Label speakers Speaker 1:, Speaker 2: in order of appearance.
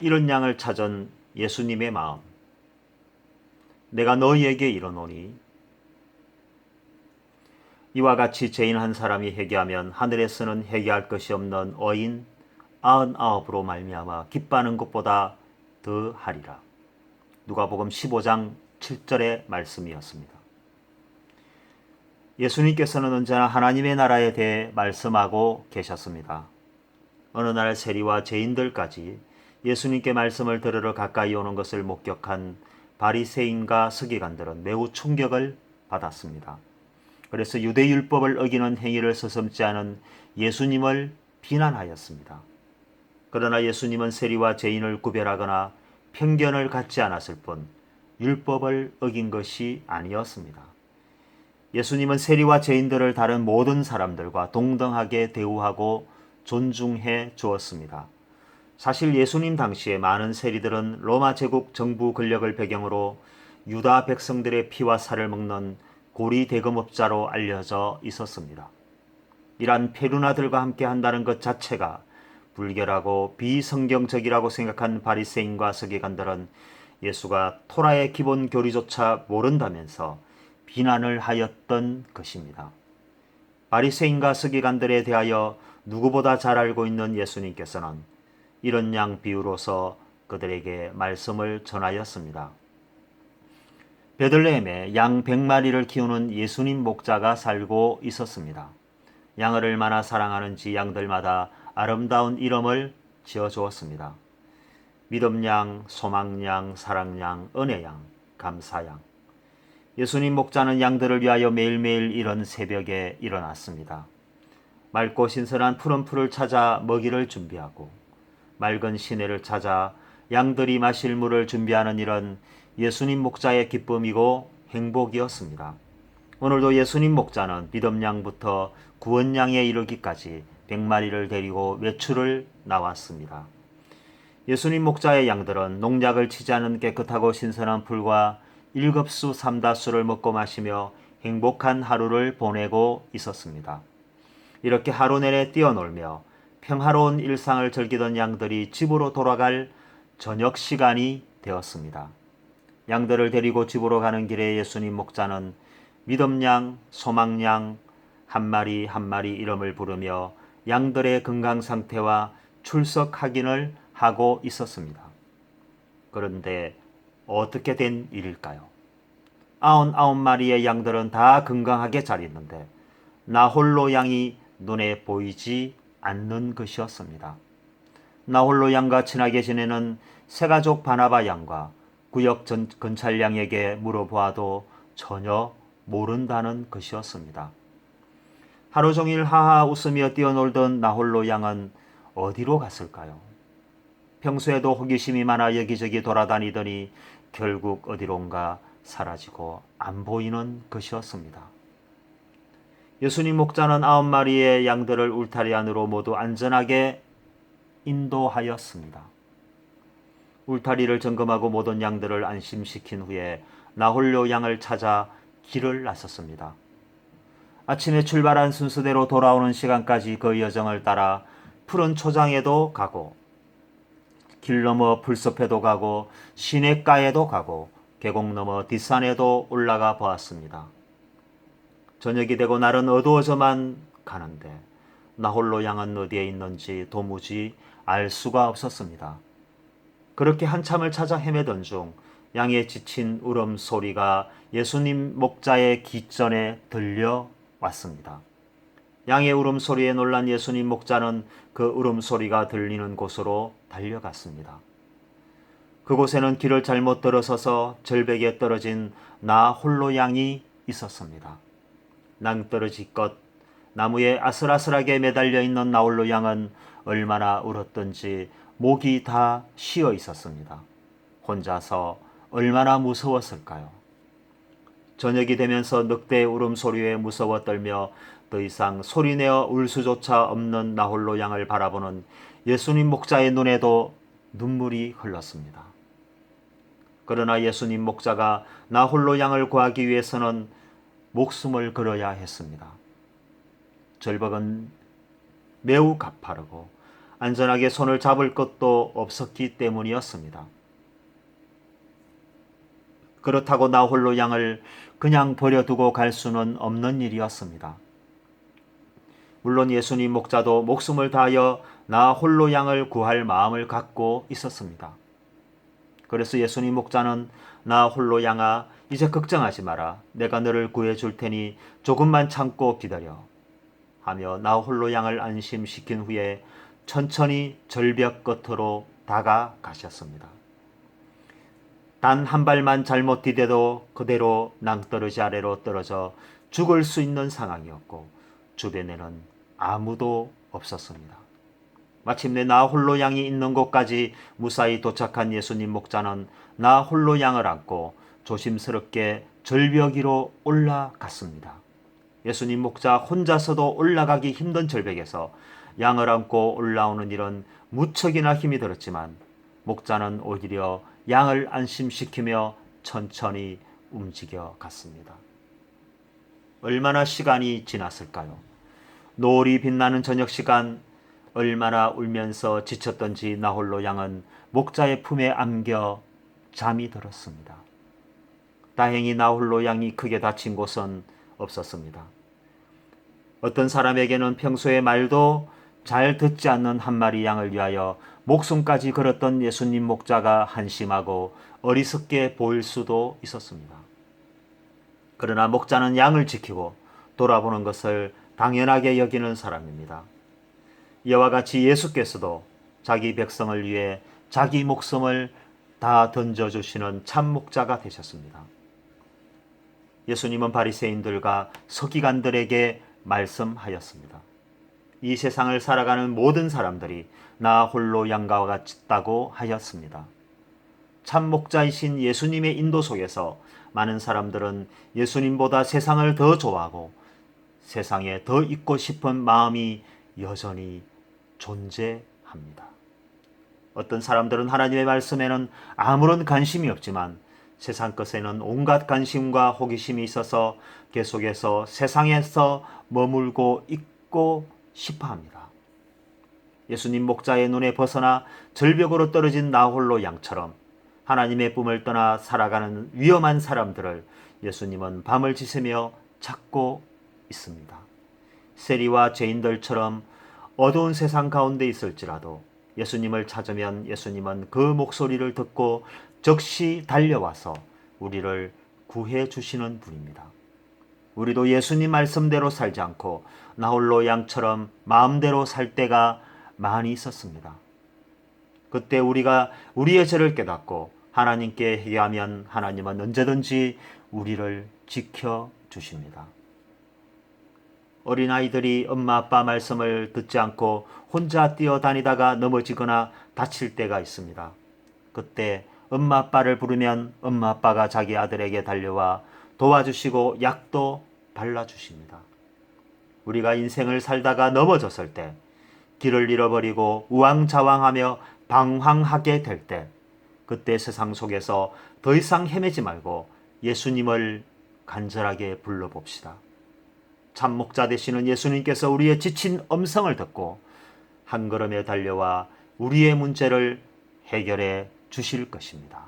Speaker 1: 이런 양을 찾은 예수님의 마음. 내가 너희에게 이르노니 이와 같이 죄인 한 사람이 회개하면 하늘에서는 회개할 것이 없는 어인 99으로 말미암아 기뻐하는 것보다 더 하리라. 누가복음 15장 7절의 말씀이었습니다. 예수님께서는 언제나 하나님의 나라에 대해 말씀하고 계셨습니다. 어느 날 세리와 죄인들까지 예수님께 말씀을 들으러 가까이 오는 것을 목격한 바리새인과 서기관들은 매우 충격을 받았습니다. 그래서 유대율법을 어기는 행위를 서슴지 않은 예수님을 비난하였습니다. 그러나 예수님은 세리와 죄인을 구별하거나 편견을 갖지 않았을 뿐 율법을 어긴 것이 아니었습니다. 예수님은 세리와 죄인들을 다른 모든 사람들과 동등하게 대우하고 존중해 주었습니다. 사실 예수님 당시에 많은 세리들은 로마 제국 정부 권력을 배경으로 유다 백성들의 피와 살을 먹는 고리 대금업자로 알려져 있었습니다. 이러한 페루나들과 함께 한다는 것 자체가 불결하고 비성경적이라고 생각한 바리새인과 서기관들은 예수가 토라의 기본 교리조차 모른다면서 비난을 하였던 것입니다. 바리새인과 서기관들에 대하여 누구보다 잘 알고 있는 예수님께서는 이런 양 비유로서 그들에게 말씀을 전하였습니다. 베들레헴에 양 100마리를 키우는 예수님 목자가 살고 있었습니다. 양을 얼마나 사랑하는지 양들마다 아름다운 이름을 지어주었습니다. 믿음양, 소망양, 사랑양, 은혜양, 감사양. 예수님 목자는 양들을 위하여 매일매일 이런 새벽에 일어났습니다. 맑고 신선한 푸른 풀을 찾아 먹이를 준비하고 맑은 시내를 찾아 양들이 마실 물을 준비하는 일은 예수님 목자의 기쁨이고 행복이었습니다. 오늘도 예수님 목자는 믿음양부터 구원양에 이르기까지 100마리를 데리고 외출을 나왔습니다. 예수님 목자의 양들은 농약을 치지 않은 깨끗하고 신선한 풀과 일급수 삼다수를 먹고 마시며 행복한 하루를 보내고 있었습니다. 이렇게 하루 내내 뛰어놀며 평화로운 일상을 즐기던 양들이 집으로 돌아갈 저녁 시간이 되었습니다. 양들을 데리고 집으로 가는 길에 예수님 목자는 믿음양, 소망양 한 마리 한 마리 이름을 부르며 양들의 건강 상태와 출석 확인을 하고 있었습니다. 그런데 어떻게 된 일일까요? 99마리의 양들은 다 건강하게 잘 있는데 나 홀로 양이 눈에 보이지 않는 것이었습니다. 나 홀로 양과 친하게 지내는 새가족 바나바 양과 구역 근찰 양에게 물어보아도 전혀 모른다는 것이었습니다. 하루 종일 하하 웃으며 뛰어놀던 나 홀로 양은 어디로 갔을까요? 평소에도 호기심이 많아 여기저기 돌아다니더니 결국 어디론가 사라지고 안 보이는 것이었습니다. 예수님 목자는 9마리의 양들을 울타리 안으로 모두 안전하게 인도하였습니다. 울타리를 점검하고 모든 양들을 안심시킨 후에 나 홀로 양을 찾아 길을 나섰습니다. 아침에 출발한 순서대로 돌아오는 시간까지 그 여정을 따라 푸른 초장에도 가고 길 넘어 풀숲에도 가고 시냇가에도 가고 계곡 넘어 뒷산에도 올라가 보았습니다. 저녁이 되고 날은 어두워져만 가는데 나 홀로 양은 어디에 있는지 도무지 알 수가 없었습니다. 그렇게 한참을 찾아 헤매던 중 양의 지친 울음소리가 예수님 목자의 귓전에 들려왔습니다. 양의 울음소리에 놀란 예수님 목자는 그 울음소리가 들리는 곳으로 달려갔습니다. 그곳에는 길을 잘못 들어서서 절벽에 떨어진 나 홀로 양이 있었습니다. 낭떠러지껏 나무에 아슬아슬하게 매달려 있는 나 홀로 양은 얼마나 울었던지 목이 다 쉬어 있었습니다. 혼자서 얼마나 무서웠을까요? 저녁이 되면서 늑대의 울음소리에 무서워 떨며 더 이상 소리내어 울 수조차 없는 나 홀로 양을 바라보는 예수님 목자의 눈에도 눈물이 흘렀습니다. 그러나 예수님 목자가 나 홀로 양을 구하기 위해서는 목숨을 걸어야 했습니다. 절벽은 매우 가파르고 안전하게 손을 잡을 것도 없었기 때문이었습니다. 그렇다고 나 홀로 양을 그냥 버려두고 갈 수는 없는 일이었습니다. 물론 예수님 목자도 목숨을 다하여 나 홀로 양을 구할 마음을 갖고 있었습니다. 그래서 예수님 목자는 나 홀로 양아 이제 걱정하지 마라. 내가 너를 구해줄 테니 조금만 참고 기다려. 하며 나 홀로 양을 안심시킨 후에 천천히 절벽 끝으로 다가가셨습니다. 단 한 발만 잘못 디뎌도 그대로 낭떠러지 아래로 떨어져 죽을 수 있는 상황이었고 주변에는 아무도 없었습니다. 마침내 나 홀로 양이 있는 곳까지 무사히 도착한 예수님 목자는 나 홀로 양을 안고 조심스럽게 절벽 위로 올라갔습니다. 예수님 목자 혼자서도 올라가기 힘든 절벽에서 양을 안고 올라오는 일은 무척이나 힘이 들었지만 목자는 오히려 양을 안심시키며 천천히 움직여 갔습니다. 얼마나 시간이 지났을까요? 노을이 빛나는 저녁 시간, 얼마나 울면서 지쳤던지 나 홀로 양은 목자의 품에 안겨 잠이 들었습니다. 다행히 나 홀로 양이 크게 다친 곳은 없었습니다. 어떤 사람에게는 평소에 말도 잘 듣지 않는 한 마리 양을 위하여 목숨까지 걸었던 예수님 목자가 한심하고 어리석게 보일 수도 있었습니다. 그러나 목자는 양을 지키고 돌아보는 것을 당연하게 여기는 사람입니다. 이와 같이 예수께서도 자기 백성을 위해 자기 목숨을 다 던져주시는 참 목자가 되셨습니다. 예수님은 바리새인들과 서기관들에게 말씀하였습니다. 이 세상을 살아가는 모든 사람들이 나 홀로 양과 같다고 하였습니다. 참 목자이신 예수님의 인도 속에서 많은 사람들은 예수님보다 세상을 더 좋아하고 세상에 더 있고 싶은 마음이 여전히 존재합니다. 어떤 사람들은 하나님의 말씀에는 아무런 관심이 없지만 세상 것에는 온갖 관심과 호기심이 있어서 계속해서 세상에서 머물고 있고 싶어합니다. 예수님 목자의 눈에 벗어나 절벽으로 떨어진 나 홀로 양처럼 하나님의 꿈을 떠나 살아가는 위험한 사람들을 예수님은 밤을 지새며 찾고 있습니다. 세리와 죄인들처럼 어두운 세상 가운데 있을지라도 예수님을 찾으면 예수님은 그 목소리를 듣고 즉시 달려와서 우리를 구해 주시는 분입니다. 우리도 예수님 말씀대로 살지 않고 나 홀로 양처럼 마음대로 살 때가 많이 있었습니다. 그때 우리가 우리의 죄를 깨닫고 하나님께 회개하면 하나님은 언제든지 우리를 지켜주십니다. 어린아이들이 엄마 아빠 말씀을 듣지 않고 혼자 뛰어다니다가 넘어지거나 다칠 때가 있습니다. 그때 엄마 아빠를 부르면 엄마 아빠가 자기 아들에게 달려와 도와주시고 약도 발라주십니다. 우리가 인생을 살다가 넘어졌을 때, 길을 잃어버리고 우왕좌왕하며 방황하게 될 때, 그때 세상 속에서 더 이상 헤매지 말고 예수님을 간절하게 불러봅시다. 참 목자 되시는 예수님께서 우리의 지친 음성을 듣고 한 걸음에 달려와 우리의 문제를 해결해 주실 것입니다.